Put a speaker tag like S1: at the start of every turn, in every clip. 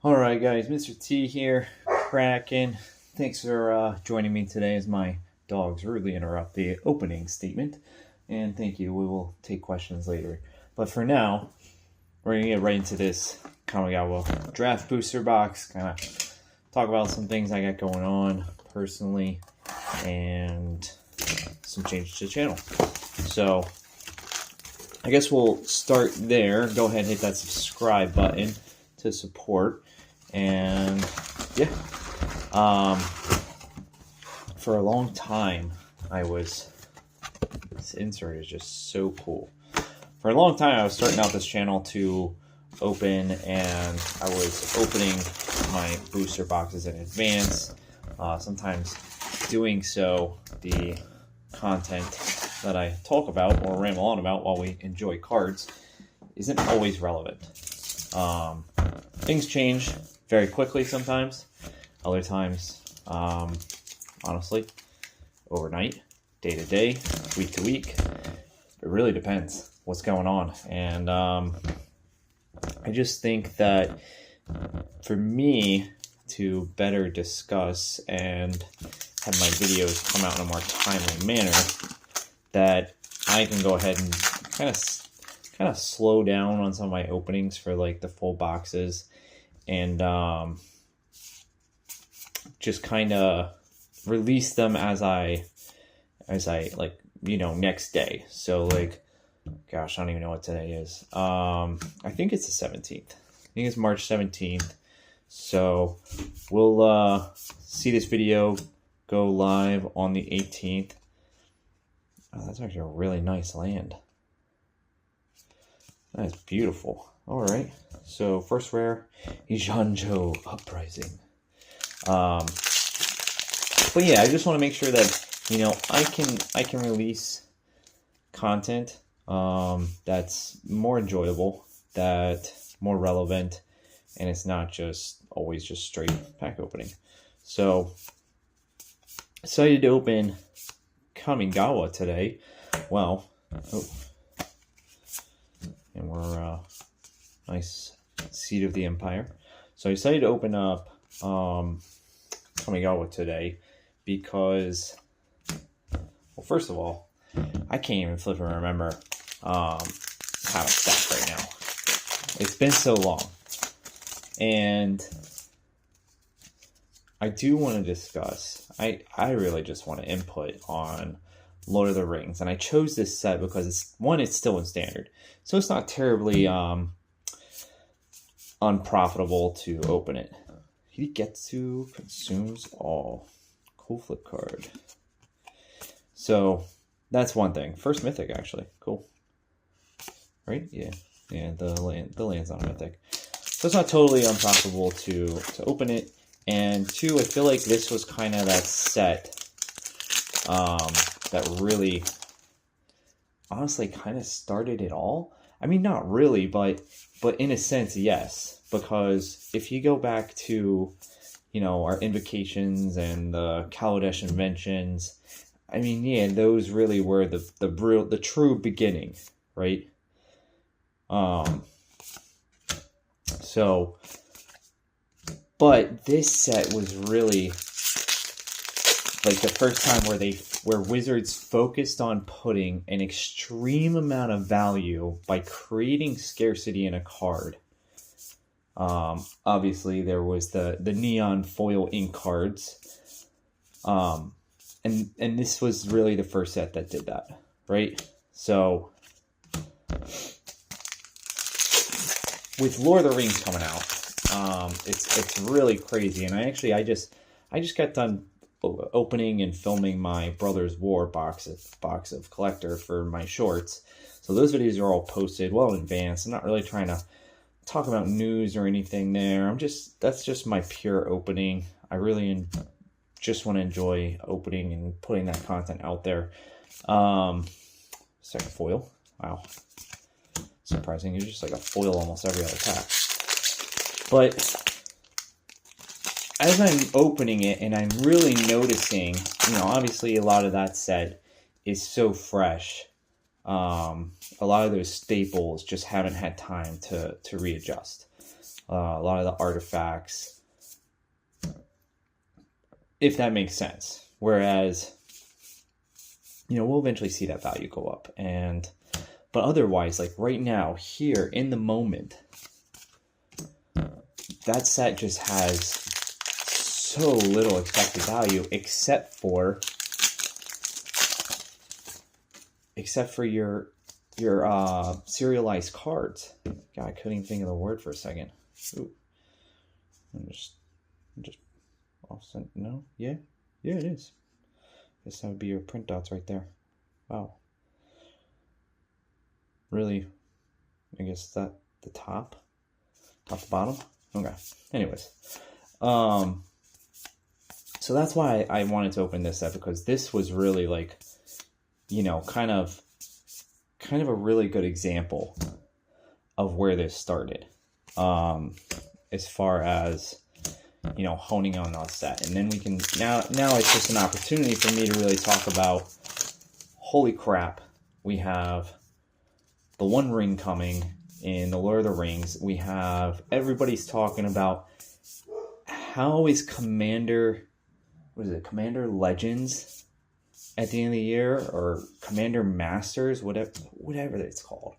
S1: Alright guys, Mr. T here, Kraken. Thanks for joining me today as my dogs rudely interrupt the opening statement. And thank you, we will take questions later. But for now, we're going to get right into this Kamigawa draft booster box. Kind of talk about some things I got going on personally and some changes to the channel. So, I guess we'll start there. Go ahead and hit that subscribe button to support. And yeah, for a long time, this insert is just so cool. For a long time, I was starting out this channel to open, and I was opening my booster boxes in advance. Sometimes doing so, the content that I talk about or ramble on about while we enjoy cards isn't always relevant. Things change very quickly sometimes. Other times, honestly, overnight, day to day, week to week. It really depends what's going on. And I just think that for me to better discuss and have my videos come out in a more timely manner, that I can go ahead and kind of slow down on some of my openings for like the full boxes, and just kind of release them as I like, next day. So like, gosh, I don't even know what today is. I think it's the 17th. I think it's March 17th. So we'll see this video go live on the 18th. Oh, that's actually a really nice land. That's beautiful. All right. So first rare, Ijanjo Uprising. But yeah, I just want to make sure that I can release content that's more enjoyable, that's more relevant, and it's not just always just straight pack opening. So excited to open Kamigawa today. Well, and we're nice Seat of the Empire. So I decided to open up Kamigawa today because, well, first of all, I can't even flip and remember how to stack right now. It's been so long. And I do want to discuss, I really just want to input on Lord of the Rings. And I chose this set because it's still in standard. So it's not terribly unprofitable to open it. Higetsu consumes all. Cool flip card. So that's one thing. First mythic, actually. Cool. Right? Yeah. Yeah, the land's not a mythic. So it's not totally unprofitable to open it. And two, I feel like this was kind of that set that really honestly kind of started it all. I mean, not really, but in a sense, yes. Because if you go back to, our invocations and the Kaladesh inventions, I mean, yeah, those really were the true beginning, right? So, but this set was really like the first time where Wizards focused on putting an extreme amount of value by creating scarcity in a card. Obviously there was the neon foil ink cards. And this was really the first set that did that, right? So with Lord of the Rings coming out, it's really crazy. And I just got done opening and filming my Brothers War box of collector for my shorts. So those videos are all posted well in advance. I'm not really trying to talk about news or anything there. That's just my pure opening. I really just want to enjoy opening and putting that content out there. Second foil. Wow. Surprising. It's just like a foil almost every other pack. But as I'm opening it and I'm really noticing, obviously a lot of that set is so fresh. A lot of those staples just haven't had time to readjust. a lot of the artifacts, if that makes sense. Whereas, we'll eventually see that value go up. But otherwise, like right now, here in the moment, that set just has so little expected value except for your serialized cards. God, I couldn't even think of the word for a second. Ooh. I'm just offset. No, yeah, it is. Guess that would be your print dots right there. Wow. Really, I guess that the top to bottom. Okay. Anyways, so that's why I wanted to open this up, because this was really like, kind of a really good example of where this started, as far as, honing on that set. And then we can, now it's just an opportunity for me to really talk about, holy crap, we have the One Ring coming in the Lord of the Rings. We have, everybody's talking about how is Commander Legends at the end of the year, or Commander Masters, whatever it's called.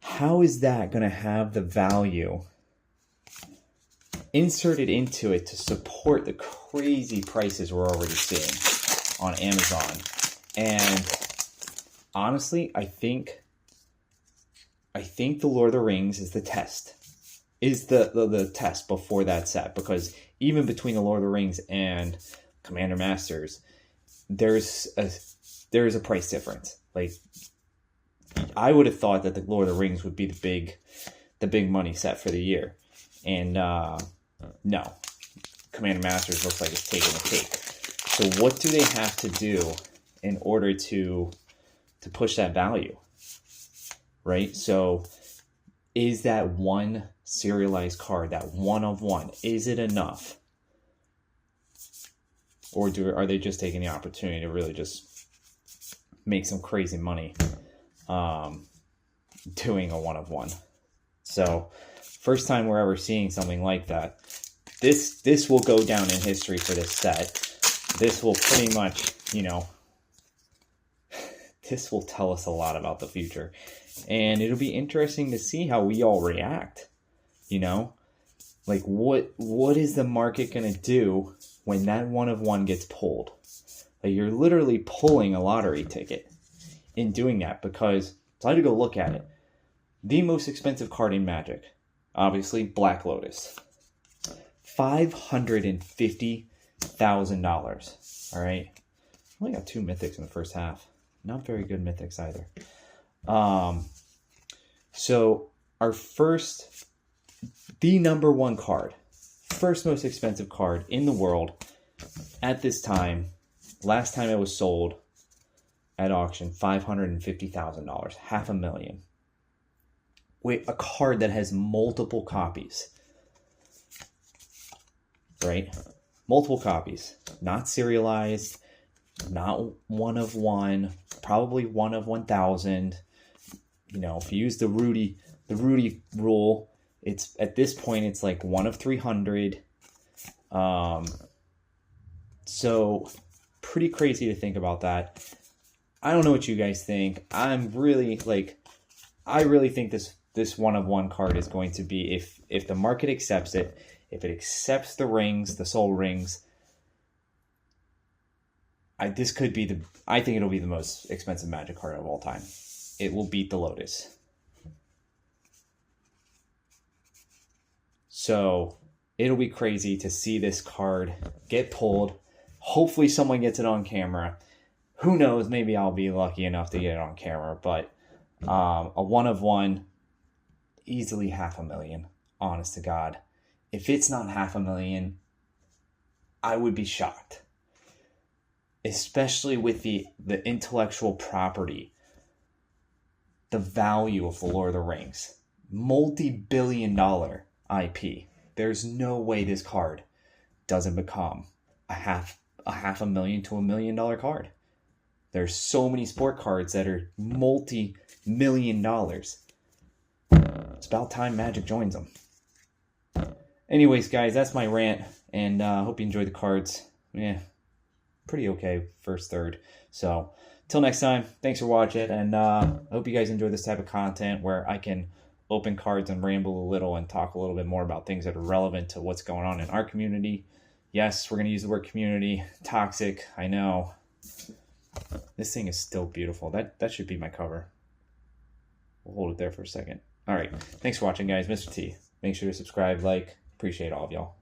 S1: How is that going to have the value inserted into it to support the crazy prices we're already seeing on Amazon? And honestly, I think the Lord of the Rings is the test. Is the test before that set, because even between the Lord of the Rings and Commander Masters, there's a price difference. Like, I would have thought that the Lord of the Rings would be the big money set for the year, and no, Commander Masters looks like it's taking the cake. So what do they have to do in order to push that value, right? So is that one serialized card, that one of one, is it enough? Or are they just taking the opportunity to really just make some crazy money doing a one of one? So first time we're ever seeing something like that. This will go down in history for this set. This will pretty much, this will tell us a lot about the future. And it'll be interesting to see how we all react. Like what is the market going to do when that one of one gets pulled? Like, you're literally pulling a lottery ticket in doing that, because so I had to go look at it. The most expensive card in Magic, obviously, Black Lotus. $550,000. All right. I only got 2 mythics in the first half. Not very good mythics either. So our the number one card, first most expensive card in the world at this time, last time it was sold at auction, $550,000, $500,000. Wait, a card that has multiple copies, right? Multiple copies, not serialized, not one of one, probably one of 1,000. If you use the Rudy rule, it's at this point it's like one of 300. So pretty crazy to think about that. I don't know what you guys think. I really think this one of one card is going to be, if the market accepts it, if it accepts the rings, the soul rings, I think it'll be the most expensive Magic card of all time. It will beat the Lotus. So it'll be crazy to see this card get pulled. Hopefully someone gets it on camera. Who knows? Maybe I'll be lucky enough to get it on camera. But a one of one, easily $500,000. Honest to God, if it's not $500,000, I would be shocked. Especially with the intellectual property, the value of the Lord of the Rings, multi-billion-dollar IP. There's no way this card doesn't become a $500,000 to $1 million card. There's so many sport cards that are multi-million dollars. It's about time Magic joins them. Anyways, guys, that's my rant, and hope you enjoyed the cards. Yeah, pretty okay first third. So till next time, thanks for watching, and I hope you guys enjoy this type of content where I can open cards and ramble a little and talk a little bit more about things that are relevant to what's going on in our community. Yes, we're going to use the word community. Toxic, I know. This thing is still beautiful. That should be my cover. We'll hold it there for a second. All right. Thanks for watching, guys. Mr. T. Make sure to subscribe, like. Appreciate all of y'all.